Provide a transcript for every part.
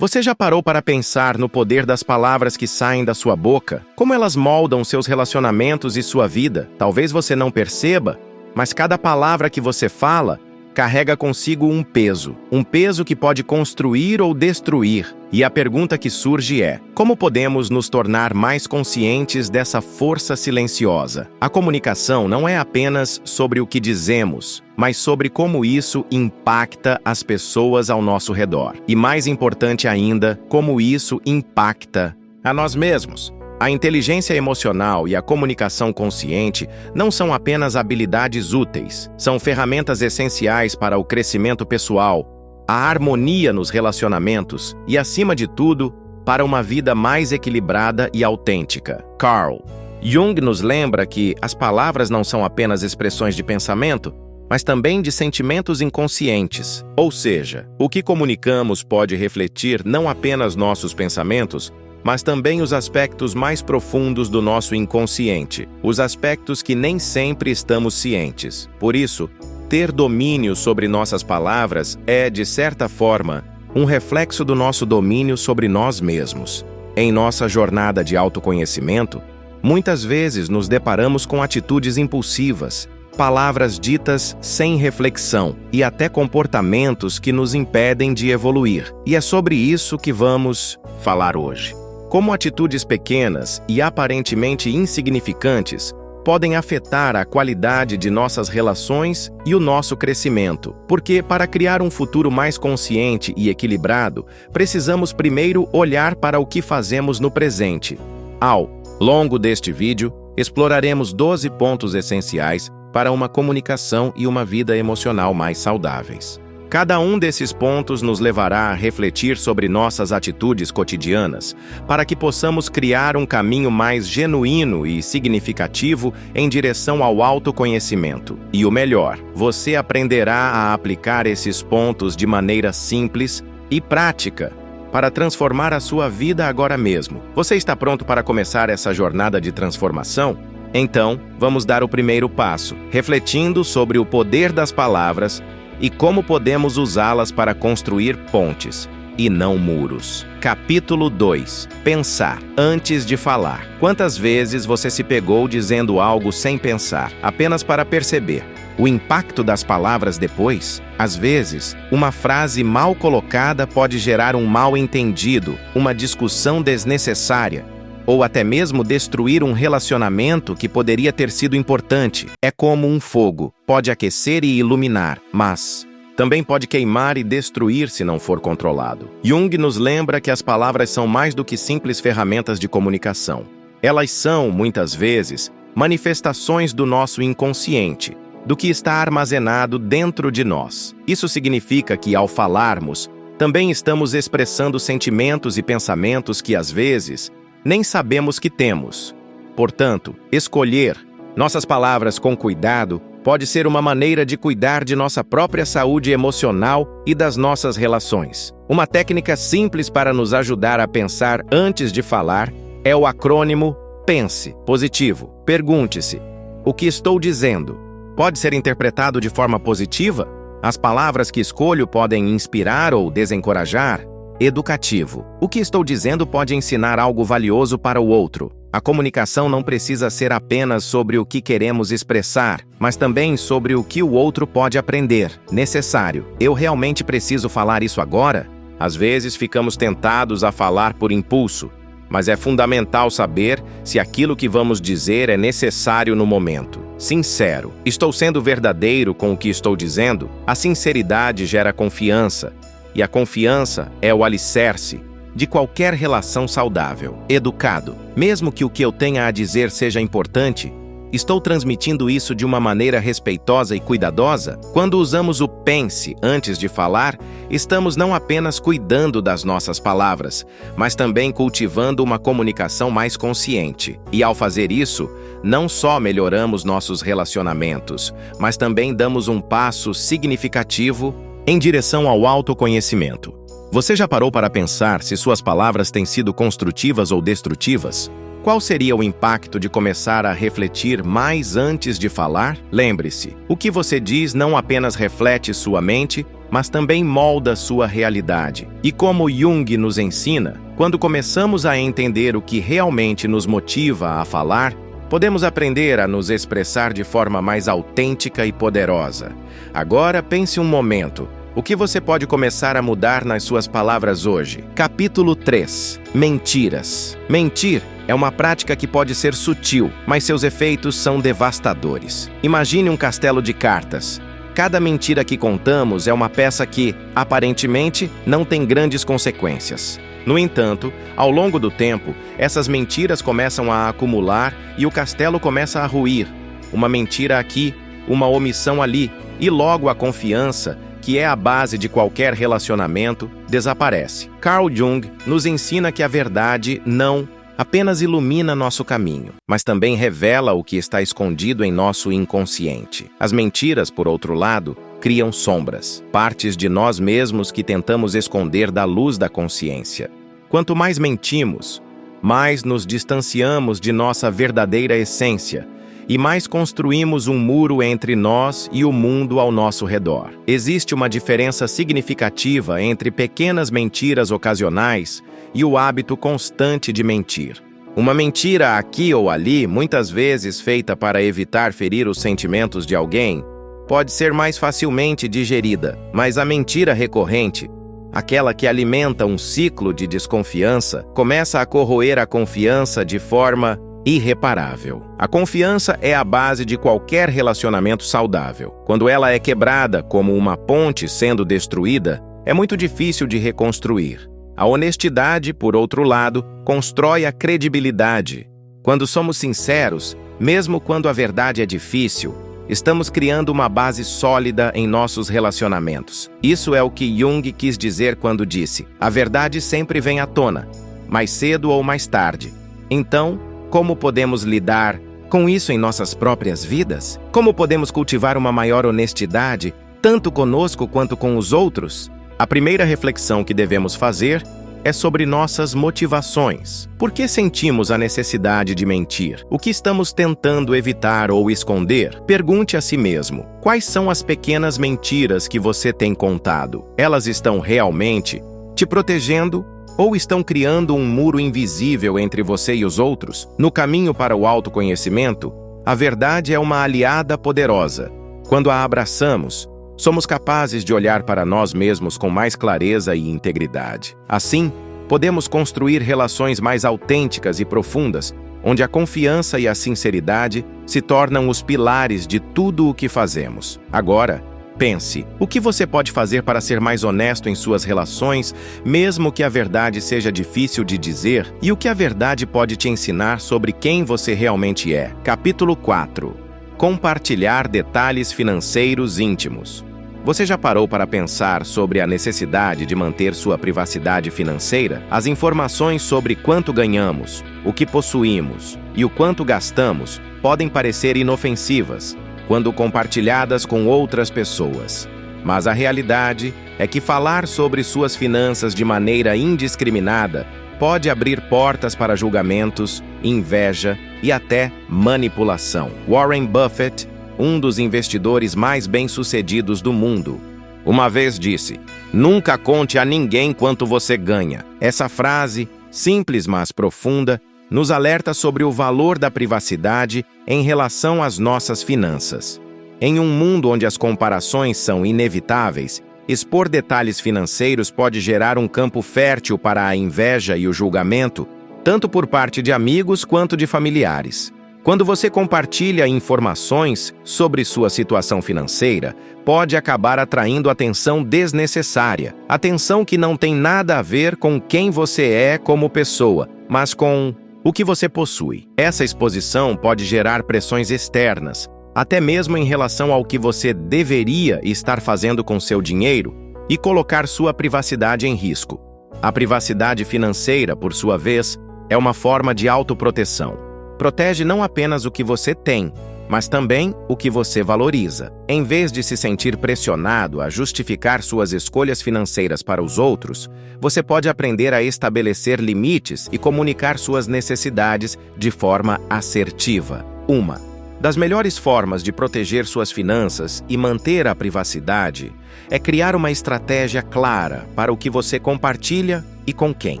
Você já parou para pensar no poder das palavras que saem da sua boca? Como elas moldam seus relacionamentos e sua vida? Talvez você não perceba, mas cada palavra que você fala carrega consigo um peso que pode construir ou destruir. E a pergunta que surge é: como podemos nos tornar mais conscientes dessa força silenciosa? A comunicação não é apenas sobre o que dizemos, mas sobre como isso impacta as pessoas ao nosso redor. E mais importante ainda, como isso impacta a nós mesmos. A inteligência emocional e a comunicação consciente não são apenas habilidades úteis, são ferramentas essenciais para o crescimento pessoal, a harmonia nos relacionamentos e, acima de tudo, para uma vida mais equilibrada e autêntica. Carl Jung nos lembra que as palavras não são apenas expressões de pensamento, mas também de sentimentos inconscientes. Ou seja, o que comunicamos pode refletir não apenas nossos pensamentos, mas também os aspectos mais profundos do nosso inconsciente, os aspectos que nem sempre estamos cientes. Por isso, ter domínio sobre nossas palavras é, de certa forma, um reflexo do nosso domínio sobre nós mesmos. Em nossa jornada de autoconhecimento, muitas vezes nos deparamos com atitudes impulsivas, palavras ditas sem reflexão e até comportamentos que nos impedem de evoluir. E é sobre isso que vamos falar hoje. Como atitudes pequenas e aparentemente insignificantes podem afetar a qualidade de nossas relações e o nosso crescimento. Porque, para criar um futuro mais consciente e equilibrado, precisamos primeiro olhar para o que fazemos no presente. Ao longo deste vídeo, exploraremos 12 pontos essenciais para uma comunicação e uma vida emocional mais saudáveis. Cada um desses pontos nos levará a refletir sobre nossas atitudes cotidianas, para que possamos criar um caminho mais genuíno e significativo em direção ao autoconhecimento. E o melhor, você aprenderá a aplicar esses pontos de maneira simples e prática, para transformar a sua vida agora mesmo. Você está pronto para começar essa jornada de transformação? Então, vamos dar o primeiro passo, refletindo sobre o poder das palavras e como podemos usá-las para construir pontes, e não muros. Capítulo 2. Pensar antes de falar. Quantas vezes você se pegou dizendo algo sem pensar, apenas para perceber o impacto das palavras depois? Às vezes, uma frase mal colocada pode gerar um mal-entendido, uma discussão desnecessária, ou até mesmo destruir um relacionamento que poderia ter sido importante. É como um fogo, pode aquecer e iluminar, mas também pode queimar e destruir se não for controlado. Jung nos lembra que as palavras são mais do que simples ferramentas de comunicação. Elas são, muitas vezes, manifestações do nosso inconsciente, do que está armazenado dentro de nós. Isso significa que, ao falarmos, também estamos expressando sentimentos e pensamentos que, às vezes, nem sabemos que temos. Portanto, escolher nossas palavras com cuidado pode ser uma maneira de cuidar de nossa própria saúde emocional e das nossas relações. Uma técnica simples para nos ajudar a pensar antes de falar é o acrônimo PENSE. Positivo. Pergunte-se: o que estou dizendo pode ser interpretado de forma positiva? As palavras que escolho podem inspirar ou desencorajar? Educativo. O que estou dizendo pode ensinar algo valioso para o outro. A comunicação não precisa ser apenas sobre o que queremos expressar, mas também sobre o que o outro pode aprender. Necessário. Eu realmente preciso falar isso agora? Às vezes ficamos tentados a falar por impulso, mas é fundamental saber se aquilo que vamos dizer é necessário no momento. Sincero. Estou sendo verdadeiro com o que estou dizendo? A sinceridade gera confiança. E a confiança é o alicerce de qualquer relação saudável. Educado. Mesmo que o que eu tenha a dizer seja importante, estou transmitindo isso de uma maneira respeitosa e cuidadosa? Quando usamos o pense antes de falar, estamos não apenas cuidando das nossas palavras, mas também cultivando uma comunicação mais consciente. E ao fazer isso, não só melhoramos nossos relacionamentos, mas também damos um passo significativo em direção ao autoconhecimento. Você já parou para pensar se suas palavras têm sido construtivas ou destrutivas? Qual seria o impacto de começar a refletir mais antes de falar? Lembre-se, o que você diz não apenas reflete sua mente, mas também molda sua realidade. E como Jung nos ensina, quando começamos a entender o que realmente nos motiva a falar, podemos aprender a nos expressar de forma mais autêntica e poderosa. Agora, pense um momento. O que você pode começar a mudar nas suas palavras hoje? Capítulo 3. Mentiras. Mentir é uma prática que pode ser sutil, mas seus efeitos são devastadores. Imagine um castelo de cartas. Cada mentira que contamos é uma peça que, aparentemente, não tem grandes consequências. No entanto, ao longo do tempo, essas mentiras começam a acumular e o castelo começa a ruir. Uma mentira aqui, uma omissão ali, e logo a confiança, que é a base de qualquer relacionamento, desaparece. Carl Jung nos ensina que a verdade não apenas ilumina nosso caminho, mas também revela o que está escondido em nosso inconsciente. As mentiras, por outro lado, criam sombras, partes de nós mesmos que tentamos esconder da luz da consciência. Quanto mais mentimos, mais nos distanciamos de nossa verdadeira essência e mais construímos um muro entre nós e o mundo ao nosso redor. Existe uma diferença significativa entre pequenas mentiras ocasionais e o hábito constante de mentir. Uma mentira aqui ou ali, muitas vezes feita para evitar ferir os sentimentos de alguém, pode ser mais facilmente digerida, mas a mentira recorrente, aquela que alimenta um ciclo de desconfiança, começa a corroer a confiança de forma irreparável. A confiança é a base de qualquer relacionamento saudável. Quando ela é quebrada, como uma ponte sendo destruída, é muito difícil de reconstruir. A honestidade, por outro lado, constrói a credibilidade. Quando somos sinceros, mesmo quando a verdade é difícil, estamos criando uma base sólida em nossos relacionamentos. Isso é o que Jung quis dizer quando disse: a verdade sempre vem à tona, mais cedo ou mais tarde. Então, como podemos lidar com isso em nossas próprias vidas? Como podemos cultivar uma maior honestidade, tanto conosco quanto com os outros? A primeira reflexão que devemos fazer é sobre nossas motivações. Por que sentimos a necessidade de mentir? O que estamos tentando evitar ou esconder? Pergunte a si mesmo: quais são as pequenas mentiras que você tem contado? Elas estão realmente te protegendo ou estão criando um muro invisível entre você e os outros? No caminho para o autoconhecimento, a verdade é uma aliada poderosa. Quando a abraçamos, somos capazes de olhar para nós mesmos com mais clareza e integridade. Assim, podemos construir relações mais autênticas e profundas, onde a confiança e a sinceridade se tornam os pilares de tudo o que fazemos. Agora, pense: o que você pode fazer para ser mais honesto em suas relações, mesmo que a verdade seja difícil de dizer, e o que a verdade pode te ensinar sobre quem você realmente é? Capítulo 4. Compartilhar detalhes financeiros íntimos. Você já parou para pensar sobre a necessidade de manter sua privacidade financeira? As informações sobre quanto ganhamos, o que possuímos e o quanto gastamos podem parecer inofensivas quando compartilhadas com outras pessoas. Mas a realidade é que falar sobre suas finanças de maneira indiscriminada pode abrir portas para julgamentos, inveja e até manipulação. Warren Buffett, um dos investidores mais bem-sucedidos do mundo, uma vez disse: nunca conte a ninguém quanto você ganha. Essa frase, simples mas profunda, nos alerta sobre o valor da privacidade em relação às nossas finanças. Em um mundo onde as comparações são inevitáveis, expor detalhes financeiros pode gerar um campo fértil para a inveja e o julgamento, tanto por parte de amigos quanto de familiares. Quando você compartilha informações sobre sua situação financeira, pode acabar atraindo atenção desnecessária, atenção que não tem nada a ver com quem você é como pessoa, mas com o que você possui. Essa exposição pode gerar pressões externas, até mesmo em relação ao que você deveria estar fazendo com seu dinheiro, e colocar sua privacidade em risco. A privacidade financeira, por sua vez, é uma forma de autoproteção. Protege não apenas o que você tem, mas também o que você valoriza. Em vez de se sentir pressionado a justificar suas escolhas financeiras para os outros, você pode aprender a estabelecer limites e comunicar suas necessidades de forma assertiva. 1. Das melhores formas de proteger suas finanças e manter a privacidade é criar uma estratégia clara para o que você compartilha e com quem.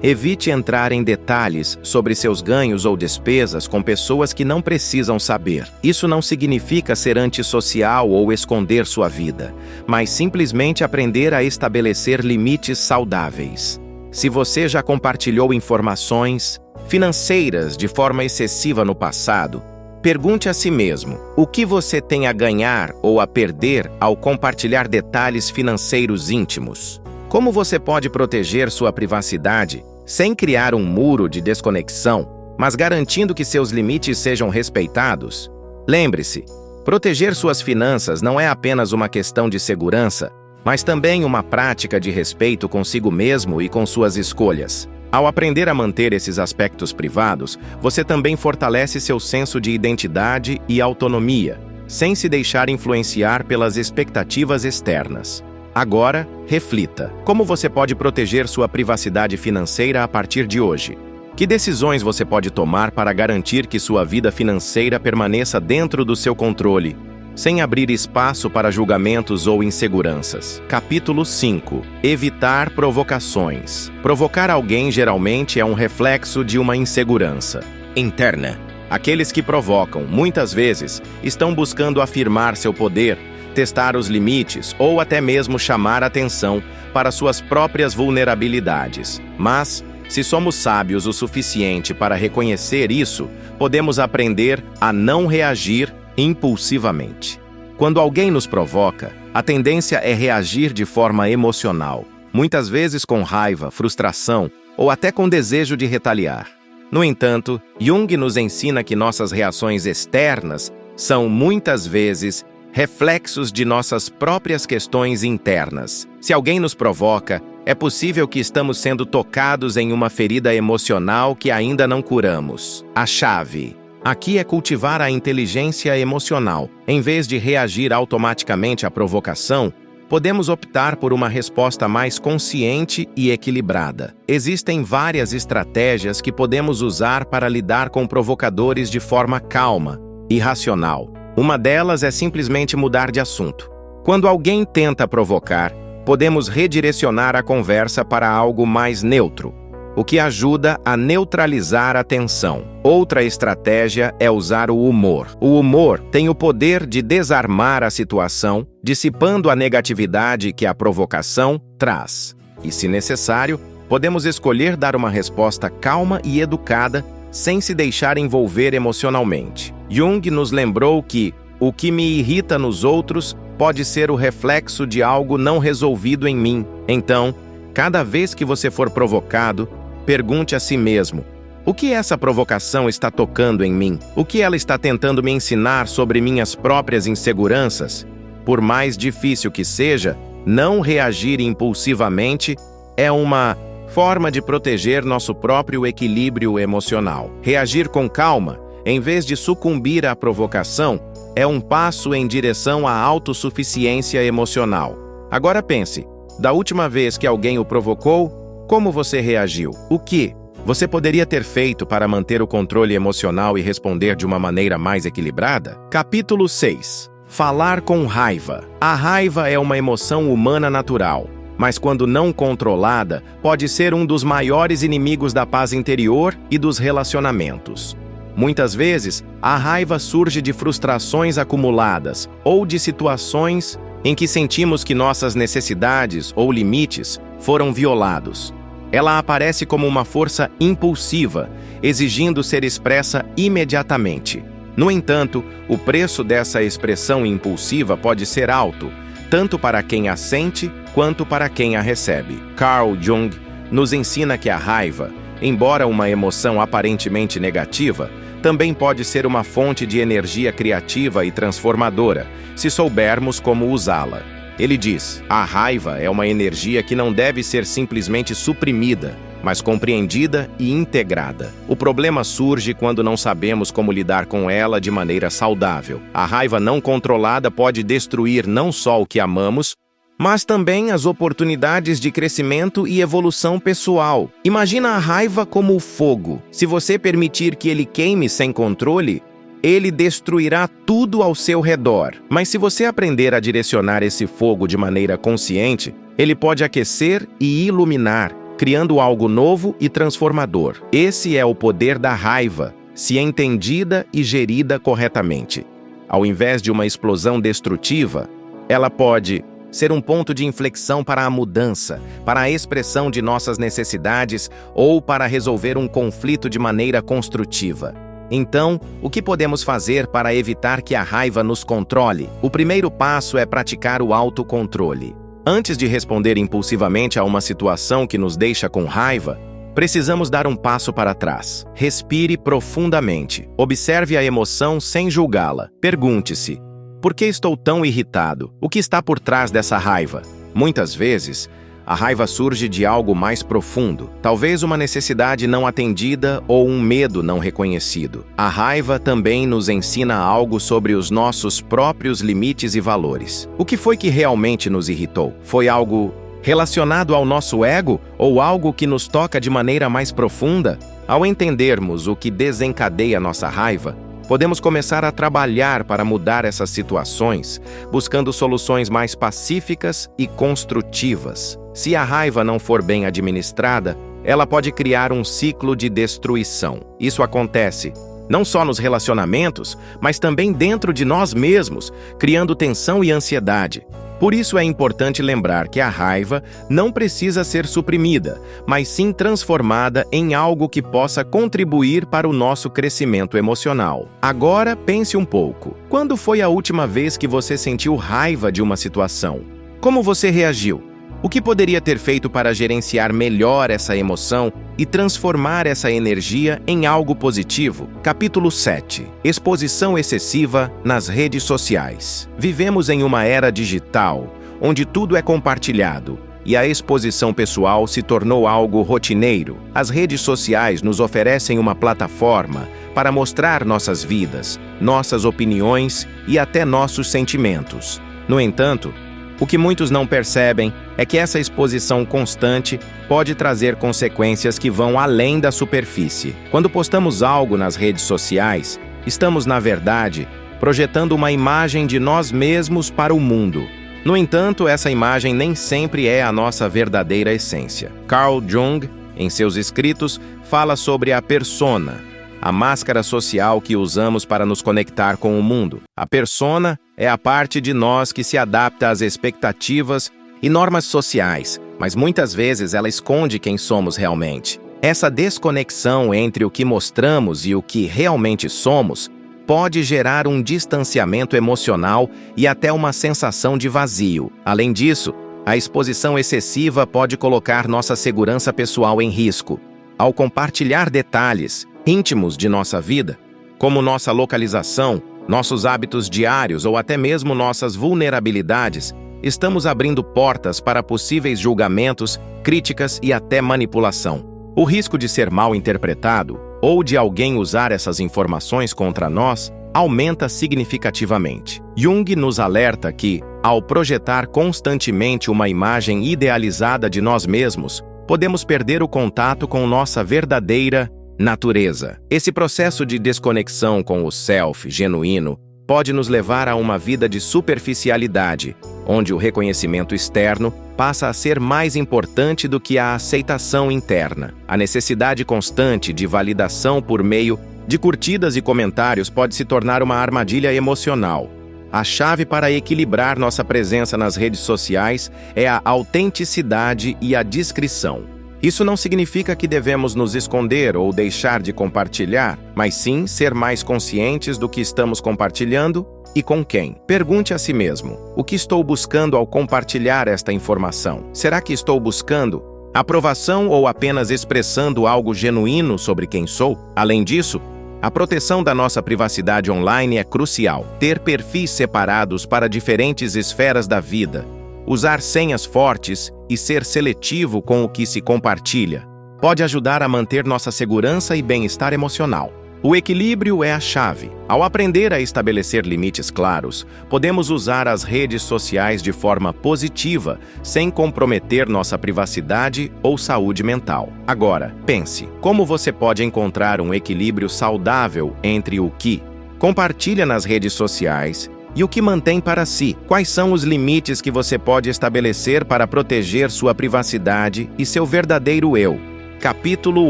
Evite entrar em detalhes sobre seus ganhos ou despesas com pessoas que não precisam saber. Isso não significa ser antissocial ou esconder sua vida, mas simplesmente aprender a estabelecer limites saudáveis. Se você já compartilhou informações financeiras de forma excessiva no passado, pergunte a si mesmo: o que você tem a ganhar ou a perder ao compartilhar detalhes financeiros íntimos? Como você pode proteger sua privacidade sem criar um muro de desconexão, mas garantindo que seus limites sejam respeitados? Lembre-se, proteger suas finanças não é apenas uma questão de segurança, mas também uma prática de respeito consigo mesmo e com suas escolhas. Ao aprender a manter esses aspectos privados, você também fortalece seu senso de identidade e autonomia, sem se deixar influenciar pelas expectativas externas. Agora, reflita: como você pode proteger sua privacidade financeira a partir de hoje? Que decisões você pode tomar para garantir que sua vida financeira permaneça dentro do seu controle, sem abrir espaço para julgamentos ou inseguranças? Capítulo 5. Evitar provocações. Provocar alguém geralmente é um reflexo de uma insegurança interna. Aqueles que provocam, muitas vezes, estão buscando afirmar seu poder, testar os limites ou até mesmo chamar atenção para suas próprias vulnerabilidades. Mas, se somos sábios o suficiente para reconhecer isso, podemos aprender a não reagir impulsivamente. Quando alguém nos provoca, a tendência é reagir de forma emocional, muitas vezes com raiva, frustração ou até com desejo de retaliar. No entanto, Jung nos ensina que nossas reações externas são muitas vezes reflexos de nossas próprias questões internas. Se alguém nos provoca, é possível que estamos sendo tocados em uma ferida emocional que ainda não curamos. A chave aqui é cultivar a inteligência emocional. Em vez de reagir automaticamente à provocação, podemos optar por uma resposta mais consciente e equilibrada. Existem várias estratégias que podemos usar para lidar com provocadores de forma calma e racional. Uma delas é simplesmente mudar de assunto. Quando alguém tenta provocar, podemos redirecionar a conversa para algo mais neutro, o que ajuda a neutralizar a tensão. Outra estratégia é usar o humor. O humor tem o poder de desarmar a situação, dissipando a negatividade que a provocação traz. E, se necessário, podemos escolher dar uma resposta calma e educada, sem se deixar envolver emocionalmente. Jung nos lembrou que o que me irrita nos outros pode ser o reflexo de algo não resolvido em mim. Então, cada vez que você for provocado, pergunte a si mesmo: o que essa provocação está tocando em mim? O que ela está tentando me ensinar sobre minhas próprias inseguranças? Por mais difícil que seja, não reagir impulsivamente é uma forma de proteger nosso próprio equilíbrio emocional. Reagir com calma, em vez de sucumbir à provocação, é um passo em direção à autossuficiência emocional. Agora pense: da última vez que alguém o provocou, como você reagiu? O que você poderia ter feito para manter o controle emocional e responder de uma maneira mais equilibrada? Capítulo 6. Falar com raiva. A raiva é uma emoção humana natural, mas quando não controlada, pode ser um dos maiores inimigos da paz interior e dos relacionamentos. Muitas vezes, a raiva surge de frustrações acumuladas ou de situações em que sentimos que nossas necessidades ou limites foram violados. Ela aparece como uma força impulsiva, exigindo ser expressa imediatamente. No entanto, o preço dessa expressão impulsiva pode ser alto, tanto para quem a sente quanto para quem a recebe. Carl Jung nos ensina que a raiva, embora uma emoção aparentemente negativa, também pode ser uma fonte de energia criativa e transformadora, se soubermos como usá-la. Ele diz: a raiva é uma energia que não deve ser simplesmente suprimida, mas compreendida e integrada. O problema surge quando não sabemos como lidar com ela de maneira saudável. A raiva não controlada pode destruir não só o que amamos, mas também as oportunidades de crescimento e evolução pessoal. Imagina a raiva como o fogo. Se você permitir que ele queime sem controle, ele destruirá tudo ao seu redor. Mas se você aprender a direcionar esse fogo de maneira consciente, ele pode aquecer e iluminar, criando algo novo e transformador. Esse é o poder da raiva, se entendida e gerida corretamente. Ao invés de uma explosão destrutiva, ela pode ser um ponto de inflexão para a mudança, para a expressão de nossas necessidades ou para resolver um conflito de maneira construtiva. Então, o que podemos fazer para evitar que a raiva nos controle? O primeiro passo é praticar o autocontrole. Antes de responder impulsivamente a uma situação que nos deixa com raiva, precisamos dar um passo para trás. Respire profundamente. Observe a emoção sem julgá-la. Pergunte-se: por que estou tão irritado? O que está por trás dessa raiva? Muitas vezes, a raiva surge de algo mais profundo, talvez uma necessidade não atendida ou um medo não reconhecido. A raiva também nos ensina algo sobre os nossos próprios limites e valores. O que foi que realmente nos irritou? Foi algo relacionado ao nosso ego ou algo que nos toca de maneira mais profunda? Ao entendermos o que desencadeia nossa raiva, podemos começar a trabalhar para mudar essas situações, buscando soluções mais pacíficas e construtivas. Se a raiva não for bem administrada, ela pode criar um ciclo de destruição. Isso acontece não só nos relacionamentos, mas também dentro de nós mesmos, criando tensão e ansiedade. Por isso é importante lembrar que a raiva não precisa ser suprimida, mas sim transformada em algo que possa contribuir para o nosso crescimento emocional. Agora, pense um pouco. Quando foi a última vez que você sentiu raiva de uma situação? Como você reagiu? O que poderia ter feito para gerenciar melhor essa emoção e transformar essa energia em algo positivo? Capítulo 7. Exposição excessiva nas redes sociais. Vivemos em uma era digital, onde tudo é compartilhado, e a exposição pessoal se tornou algo rotineiro. As redes sociais nos oferecem uma plataforma para mostrar nossas vidas, nossas opiniões e até nossos sentimentos. No entanto, o que muitos não percebem é que essa exposição constante pode trazer consequências que vão além da superfície. Quando postamos algo nas redes sociais, estamos, na verdade, projetando uma imagem de nós mesmos para o mundo. No entanto, essa imagem nem sempre é a nossa verdadeira essência. Carl Jung, em seus escritos, fala sobre a persona, a máscara social que usamos para nos conectar com o mundo. A persona é a parte de nós que se adapta às expectativas e normas sociais, mas muitas vezes ela esconde quem somos realmente. Essa desconexão entre o que mostramos e o que realmente somos pode gerar um distanciamento emocional e até uma sensação de vazio. Além disso, a exposição excessiva pode colocar nossa segurança pessoal em risco. Ao compartilhar detalhes íntimos de nossa vida, como nossa localização, nossos hábitos diários ou até mesmo nossas vulnerabilidades, estamos abrindo portas para possíveis julgamentos, críticas e até manipulação. O risco de ser mal interpretado ou de alguém usar essas informações contra nós aumenta significativamente. Jung nos alerta que, ao projetar constantemente uma imagem idealizada de nós mesmos, podemos perder o contato com nossa verdadeira natureza. Esse processo de desconexão com o self genuíno pode nos levar a uma vida de superficialidade, onde o reconhecimento externo passa a ser mais importante do que a aceitação interna. A necessidade constante de validação por meio de curtidas e comentários pode se tornar uma armadilha emocional. A chave para equilibrar nossa presença nas redes sociais é a autenticidade e a discrição. Isso não significa que devemos nos esconder ou deixar de compartilhar, mas sim ser mais conscientes do que estamos compartilhando e com quem. Pergunte a si mesmo: o que estou buscando ao compartilhar esta informação? Será que estou buscando aprovação ou apenas expressando algo genuíno sobre quem sou? Além disso, a proteção da nossa privacidade online é crucial. Ter perfis separados para diferentes esferas da vida, usar senhas fortes e ser seletivo com o que se compartilha pode ajudar a manter nossa segurança e bem-estar emocional. O equilíbrio é a chave. Ao aprender a estabelecer limites claros, podemos usar as redes sociais de forma positiva, sem comprometer nossa privacidade ou saúde mental. Agora, pense: como você pode encontrar um equilíbrio saudável entre o que compartilha nas redes sociais e o que mantém para si. Quais são os limites que você pode estabelecer para proteger sua privacidade e seu verdadeiro eu? Capítulo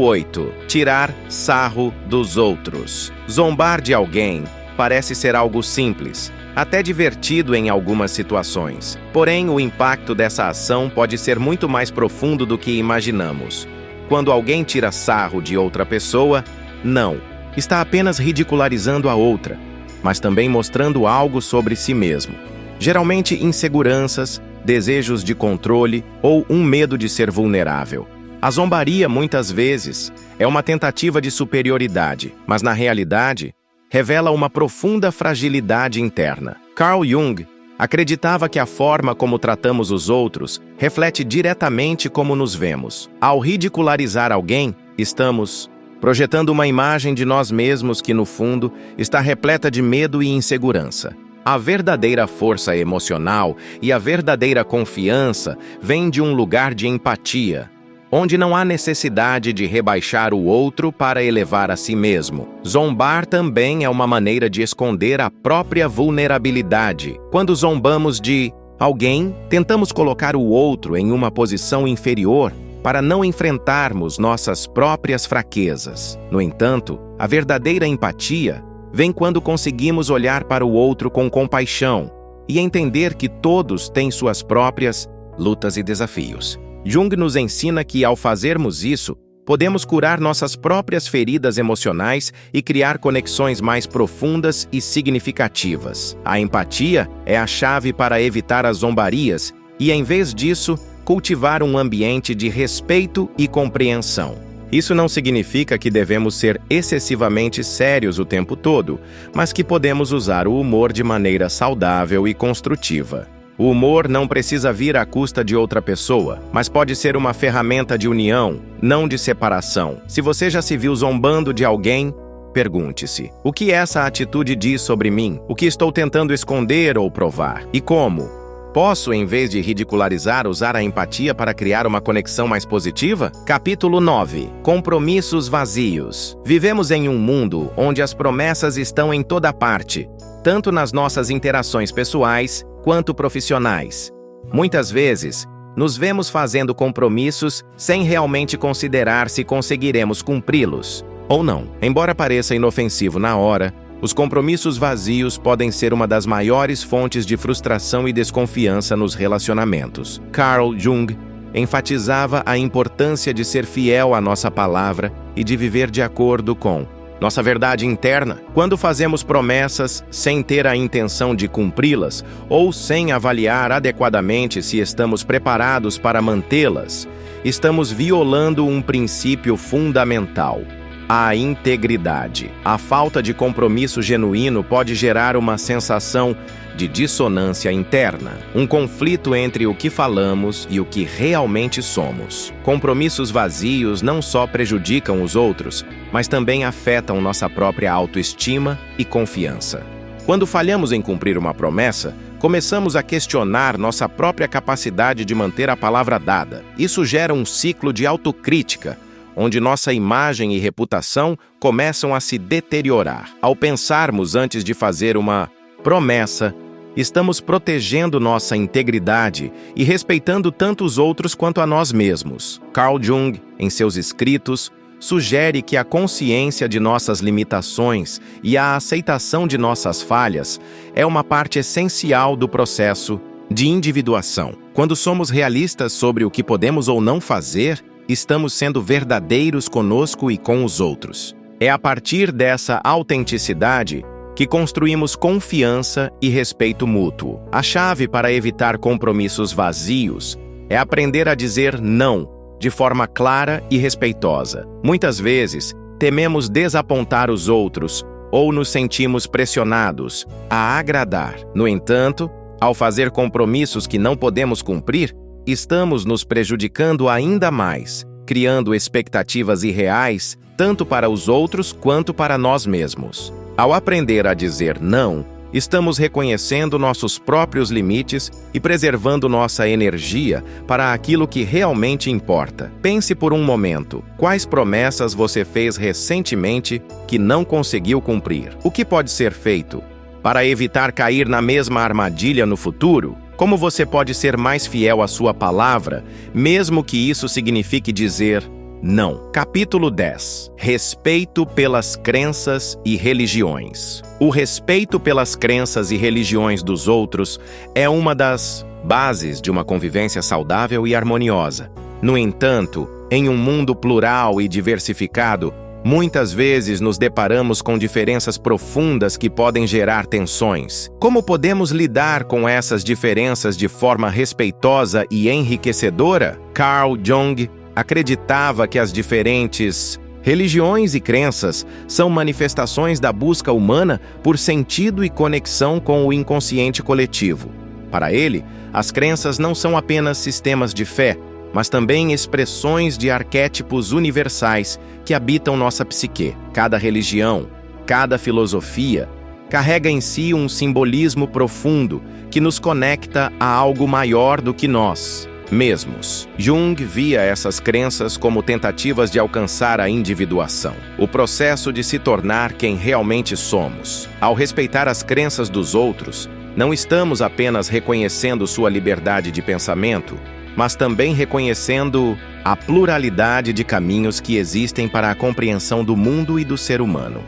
8. Tirar sarro dos outros. Zombar de alguém parece ser algo simples, até divertido em algumas situações. Porém, o impacto dessa ação pode ser muito mais profundo do que imaginamos. Quando alguém tira sarro de outra pessoa, não está apenas ridicularizando a outra, mas também mostrando algo sobre si mesmo. Geralmente inseguranças, desejos de controle ou um medo de ser vulnerável. A zombaria, muitas vezes, é uma tentativa de superioridade, mas na realidade, revela uma profunda fragilidade interna. Carl Jung acreditava que a forma como tratamos os outros reflete diretamente como nos vemos. Ao ridicularizar alguém, estamos projetando uma imagem de nós mesmos que, no fundo, está repleta de medo e insegurança. A verdadeira força emocional e a verdadeira confiança vêm de um lugar de empatia, onde não há necessidade de rebaixar o outro para elevar a si mesmo. Zombar também é uma maneira de esconder a própria vulnerabilidade. Quando zombamos de alguém, tentamos colocar o outro em uma posição inferior para não enfrentarmos nossas próprias fraquezas. No entanto, a verdadeira empatia vem quando conseguimos olhar para o outro com compaixão e entender que todos têm suas próprias lutas e desafios. Jung nos ensina que, ao fazermos isso, podemos curar nossas próprias feridas emocionais e criar conexões mais profundas e significativas. A empatia é a chave para evitar as zombarias e, em vez disso, cultivar um ambiente de respeito e compreensão. Isso não significa que devemos ser excessivamente sérios o tempo todo, mas que podemos usar o humor de maneira saudável e construtiva. O humor não precisa vir à custa de outra pessoa, mas pode ser uma ferramenta de união, não de separação. Se você já se viu zombando de alguém, pergunte-se: o que essa atitude diz sobre mim? O que estou tentando esconder ou provar? E como? Posso, em vez de ridicularizar, usar a empatia para criar uma conexão mais positiva? Capítulo 9. Compromissos vazios. Vivemos em um mundo onde as promessas estão em toda parte, tanto nas nossas interações pessoais quanto profissionais. Muitas vezes, nos vemos fazendo compromissos sem realmente considerar se conseguiremos cumpri-los ou não. Embora pareça inofensivo na hora, os compromissos vazios podem ser uma das maiores fontes de frustração e desconfiança nos relacionamentos. Carl Jung enfatizava a importância de ser fiel à nossa palavra e de viver de acordo com nossa verdade interna. Quando fazemos promessas sem ter a intenção de cumpri-las ou sem avaliar adequadamente se estamos preparados para mantê-las, estamos violando um princípio fundamental: a integridade. A falta de compromisso genuíno pode gerar uma sensação de dissonância interna, um conflito entre o que falamos e o que realmente somos. Compromissos vazios não só prejudicam os outros, mas também afetam nossa própria autoestima e confiança. Quando falhamos em cumprir uma promessa, começamos a questionar nossa própria capacidade de manter a palavra dada. Isso gera um ciclo de autocrítica, onde nossa imagem e reputação começam a se deteriorar. Ao pensarmos antes de fazer uma promessa, estamos protegendo nossa integridade e respeitando tanto os outros quanto a nós mesmos. Carl Jung, em seus escritos, sugere que a consciência de nossas limitações e a aceitação de nossas falhas é uma parte essencial do processo de individuação. Quando somos realistas sobre o que podemos ou não fazer, estamos sendo verdadeiros conosco e com os outros. É a partir dessa autenticidade que construímos confiança e respeito mútuo. A chave para evitar compromissos vazios é aprender a dizer não de forma clara e respeitosa. Muitas vezes, tememos desapontar os outros ou nos sentimos pressionados a agradar. No entanto, ao fazer compromissos que não podemos cumprir, estamos nos prejudicando ainda mais, criando expectativas irreais tanto para os outros quanto para nós mesmos. Ao aprender a dizer não, Estamos reconhecendo nossos próprios limites e preservando nossa energia para aquilo que realmente importa. Pense por um momento, quais promessas você fez recentemente que não conseguiu cumprir? O que pode ser feito para evitar cair na mesma armadilha no futuro? Como você pode ser mais fiel à sua palavra, mesmo que isso signifique dizer não? Capítulo 10. Respeito pelas crenças e religiões. O respeito pelas crenças e religiões dos outros é uma das bases de uma convivência saudável e harmoniosa. No entanto, em um mundo plural e diversificado, muitas vezes nos deparamos com diferenças profundas que podem gerar tensões. Como podemos lidar com essas diferenças de forma respeitosa e enriquecedora? Carl Jung acreditava que as diferentes religiões e crenças são manifestações da busca humana por sentido e conexão com o inconsciente coletivo. Para ele, as crenças não são apenas sistemas de fé, mas também expressões de arquétipos universais que habitam nossa psique. Cada religião, cada filosofia, carrega em si um simbolismo profundo que nos conecta a algo maior do que nós mesmos. Jung via essas crenças como tentativas de alcançar a individuação, o processo de se tornar quem realmente somos. Ao respeitar as crenças dos outros, não estamos apenas reconhecendo sua liberdade de pensamento, mas também reconhecendo a pluralidade de caminhos que existem para a compreensão do mundo e do ser humano.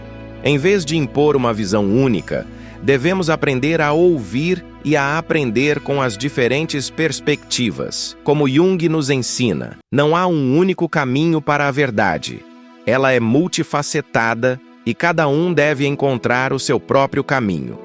Em vez de impor uma visão única, devemos aprender a ouvir e a aprender com as diferentes perspectivas. Como Jung nos ensina, não há um único caminho para a verdade. Ela é multifacetada e cada um deve encontrar o seu próprio caminho.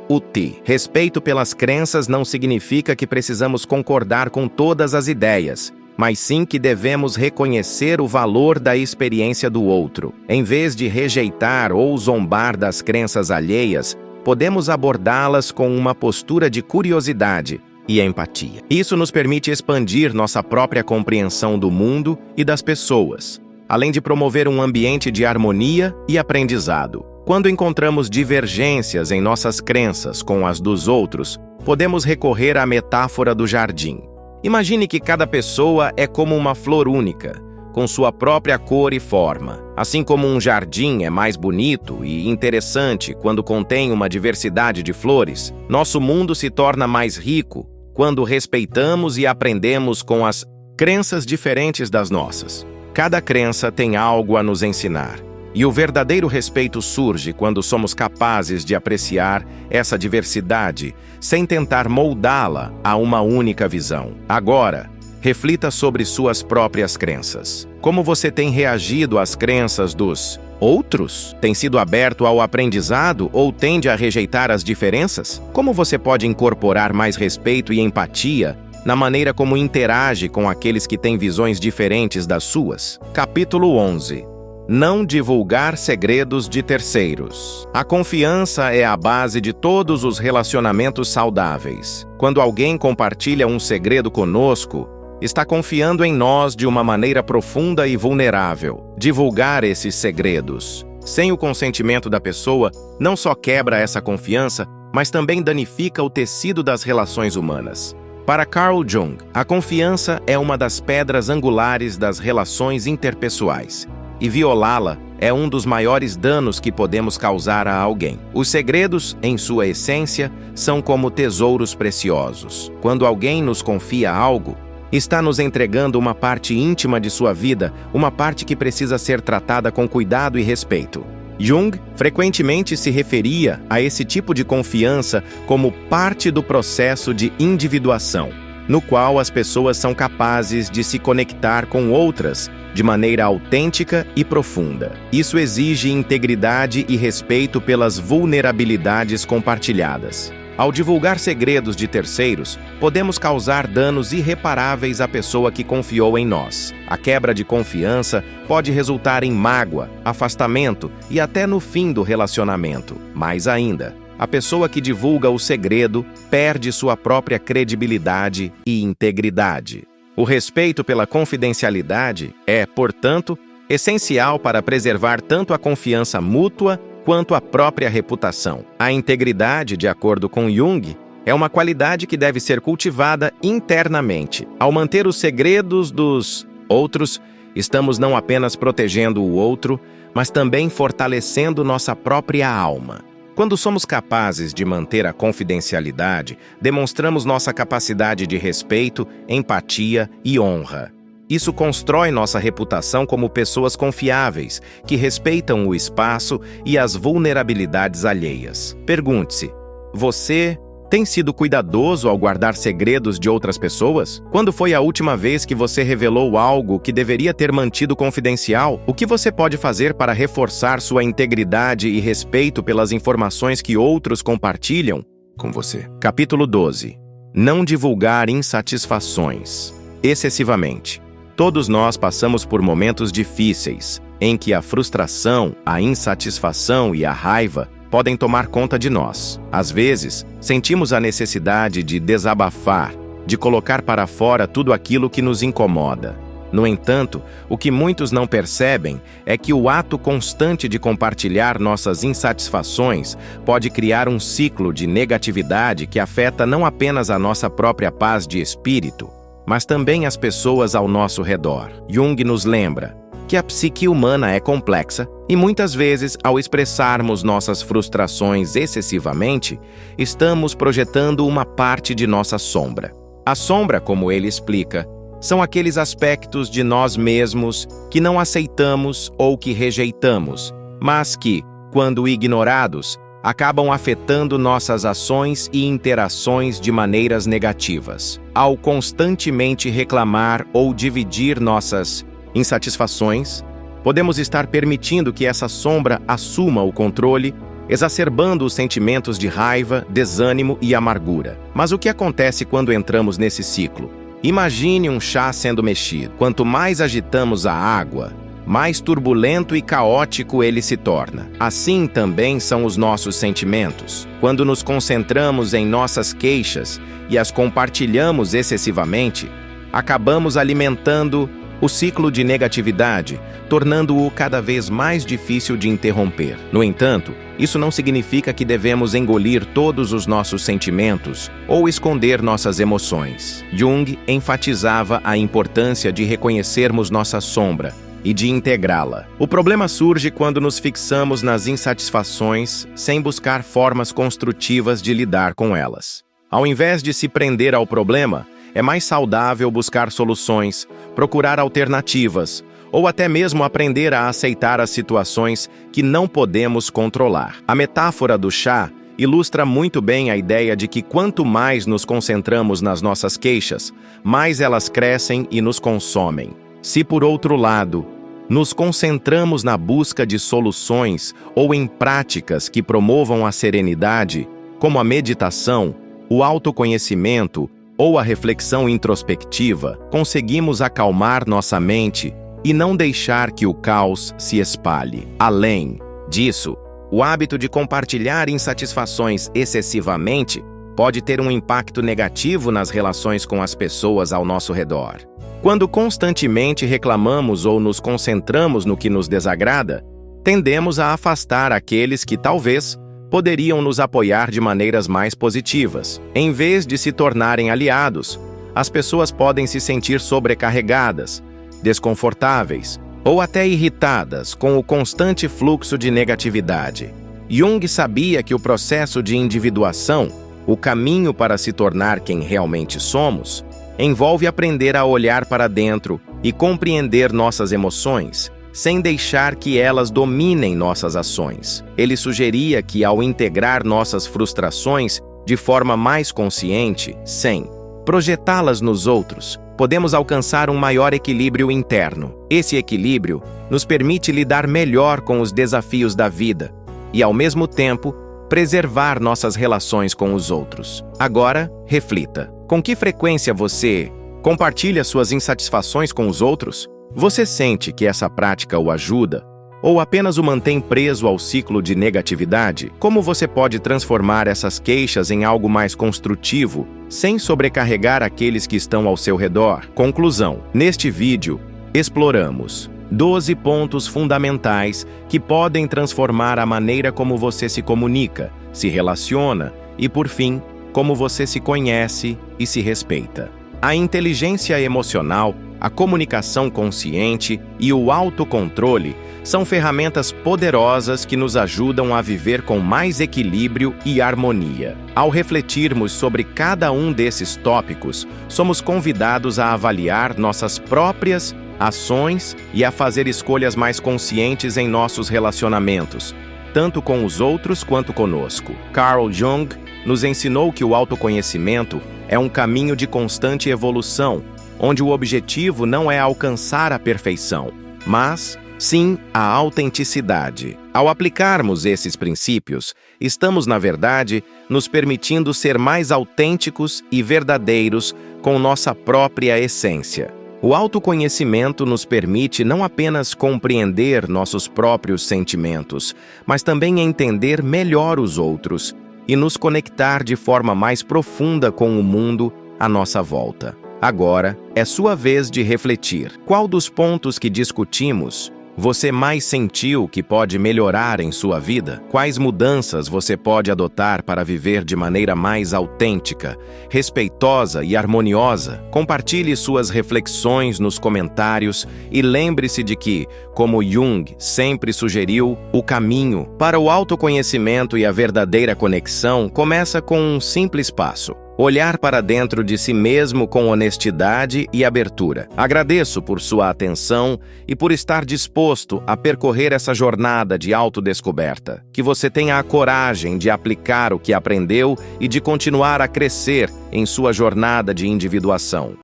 Respeito pelas crenças não significa que precisamos concordar com todas as ideias, mas sim que devemos reconhecer o valor da experiência do outro. Em vez de rejeitar ou zombar das crenças alheias, podemos abordá-las com uma postura de curiosidade e empatia. Isso nos permite expandir nossa própria compreensão do mundo e das pessoas, além de promover um ambiente de harmonia e aprendizado. Quando encontramos divergências em nossas crenças com as dos outros, podemos recorrer à metáfora do jardim. Imagine que cada pessoa é como uma flor única, com sua própria cor e forma. Assim como um jardim é mais bonito e interessante quando contém uma diversidade de flores, nosso mundo se torna mais rico quando respeitamos e aprendemos com as crenças diferentes das nossas. Cada crença tem algo a nos ensinar, e o verdadeiro respeito surge quando somos capazes de apreciar essa diversidade sem tentar moldá-la a uma única visão. Agora, reflita sobre suas próprias crenças. Como você tem reagido às crenças dos outros? Tem sido aberto ao aprendizado ou tende a rejeitar as diferenças? Como você pode incorporar mais respeito e empatia na maneira como interage com aqueles que têm visões diferentes das suas? Capítulo 11. Não divulgar segredos de terceiros. A confiança é a base de todos os relacionamentos saudáveis. Quando alguém compartilha um segredo conosco, está confiando em nós de uma maneira profunda e vulnerável. Divulgar esses segredos sem o consentimento da pessoa não só quebra essa confiança, mas também danifica o tecido das relações humanas. Para Carl Jung, a confiança é uma das pedras angulares das relações interpessoais, e violá-la é um dos maiores danos que podemos causar a alguém. Os segredos, em sua essência, são como tesouros preciosos. Quando alguém nos confia algo, está nos entregando uma parte íntima de sua vida, uma parte que precisa ser tratada com cuidado e respeito. Jung frequentemente se referia a esse tipo de confiança como parte do processo de individuação, no qual as pessoas são capazes de se conectar com outras de maneira autêntica e profunda. Isso exige integridade e respeito pelas vulnerabilidades compartilhadas. Ao divulgar segredos de terceiros, podemos causar danos irreparáveis à pessoa que confiou em nós. A quebra de confiança pode resultar em mágoa, afastamento e até no fim do relacionamento. Mais ainda, a pessoa que divulga o segredo perde sua própria credibilidade e integridade. O respeito pela confidencialidade é, portanto, essencial para preservar tanto a confiança mútua quanto à própria reputação. A integridade, de acordo com Jung, é uma qualidade que deve ser cultivada internamente. Ao manter os segredos dos outros, estamos não apenas protegendo o outro, mas também fortalecendo nossa própria alma. Quando somos capazes de manter a confidencialidade, demonstramos nossa capacidade de respeito, empatia e honra. Isso constrói nossa reputação como pessoas confiáveis, que respeitam o espaço e as vulnerabilidades alheias. Pergunte-se: você tem sido cuidadoso ao guardar segredos de outras pessoas? Quando foi a última vez que você revelou algo que deveria ter mantido confidencial? O que você pode fazer para reforçar sua integridade e respeito pelas informações que outros compartilham com você? Capítulo 12. Não divulgar insatisfações excessivamente. Todos nós passamos por momentos difíceis, em que a frustração, a insatisfação e a raiva podem tomar conta de nós. Às vezes, sentimos a necessidade de desabafar, de colocar para fora tudo aquilo que nos incomoda. No entanto, o que muitos não percebem é que o ato constante de compartilhar nossas insatisfações pode criar um ciclo de negatividade que afeta não apenas a nossa própria paz de espírito, mas também as pessoas ao nosso redor. Jung nos lembra que a psique humana é complexa e muitas vezes, ao expressarmos nossas frustrações excessivamente, estamos projetando uma parte de nossa sombra. A sombra, como ele explica, são aqueles aspectos de nós mesmos que não aceitamos ou que rejeitamos, mas que, quando ignorados, acabam afetando nossas ações e interações de maneiras negativas. Ao constantemente reclamar ou dividir nossas insatisfações, podemos estar permitindo que essa sombra assuma o controle, exacerbando os sentimentos de raiva, desânimo e amargura. Mas o que acontece quando entramos nesse ciclo? Imagine um chá sendo mexido. Quanto mais agitamos a água, mais turbulento e caótico ele se torna. Assim também são os nossos sentimentos. Quando nos concentramos em nossas queixas e as compartilhamos excessivamente, acabamos alimentando o ciclo de negatividade, tornando-o cada vez mais difícil de interromper. No entanto, isso não significa que devemos engolir todos os nossos sentimentos ou esconder nossas emoções. Jung enfatizava a importância de reconhecermos nossa sombra e de integrá-la. O problema surge quando nos fixamos nas insatisfações sem buscar formas construtivas de lidar com elas. Ao invés de se prender ao problema, é mais saudável buscar soluções, procurar alternativas, ou até mesmo aprender a aceitar as situações que não podemos controlar. A metáfora do chá ilustra muito bem a ideia de que quanto mais nos concentramos nas nossas queixas, mais elas crescem e nos consomem. Se, por outro lado, nos concentramos na busca de soluções ou em práticas que promovam a serenidade, como a meditação, o autoconhecimento ou a reflexão introspectiva, conseguimos acalmar nossa mente e não deixar que o caos se espalhe. Além disso, o hábito de compartilhar insatisfações excessivamente pode ter um impacto negativo nas relações com as pessoas ao nosso redor. Quando constantemente reclamamos ou nos concentramos no que nos desagrada, tendemos a afastar aqueles que talvez poderiam nos apoiar de maneiras mais positivas. Em vez de se tornarem aliados, as pessoas podem se sentir sobrecarregadas, desconfortáveis ou até irritadas com o constante fluxo de negatividade. Jung sabia que o processo de individuação, o caminho para se tornar quem realmente somos, envolve aprender a olhar para dentro e compreender nossas emoções, sem deixar que elas dominem nossas ações. Ele sugeria que, ao integrar nossas frustrações de forma mais consciente, sem projetá-las nos outros, podemos alcançar um maior equilíbrio interno. Esse equilíbrio nos permite lidar melhor com os desafios da vida e, ao mesmo tempo, preservar nossas relações com os outros. Agora, reflita. Com que frequência você compartilha suas insatisfações com os outros? Você sente que essa prática o ajuda ou apenas o mantém preso ao ciclo de negatividade? Como você pode transformar essas queixas em algo mais construtivo, sem sobrecarregar aqueles que estão ao seu redor? Conclusão. Neste vídeo, exploramos 12 pontos fundamentais que podem transformar a maneira como você se comunica, se relaciona e, por fim, como você se conhece e se respeita. A inteligência emocional, a comunicação consciente e o autocontrole são ferramentas poderosas que nos ajudam a viver com mais equilíbrio e harmonia. Ao refletirmos sobre cada um desses tópicos, somos convidados a avaliar nossas próprias ações e a fazer escolhas mais conscientes em nossos relacionamentos, tanto com os outros quanto conosco. Carl Jung nos ensinou que o autoconhecimento é um caminho de constante evolução, onde o objetivo não é alcançar a perfeição, mas sim a autenticidade. Ao aplicarmos esses princípios, estamos, na verdade, nos permitindo ser mais autênticos e verdadeiros com nossa própria essência. O autoconhecimento nos permite não apenas compreender nossos próprios sentimentos, mas também entender melhor os outros e nos conectar de forma mais profunda com o mundo à nossa volta. Agora, é sua vez de refletir. Qual dos pontos que discutimos você mais sentiu que pode melhorar em sua vida? Quais mudanças você pode adotar para viver de maneira mais autêntica, respeitosa e harmoniosa? Compartilhe suas reflexões nos comentários e lembre-se de que, como Jung sempre sugeriu, o caminho para o autoconhecimento e a verdadeira conexão começa com um simples passo: olhar para dentro de si mesmo com honestidade e abertura. Agradeço por sua atenção e por estar disposto a percorrer essa jornada de autodescoberta. Que você tenha a coragem de aplicar o que aprendeu e de continuar a crescer em sua jornada de individuação.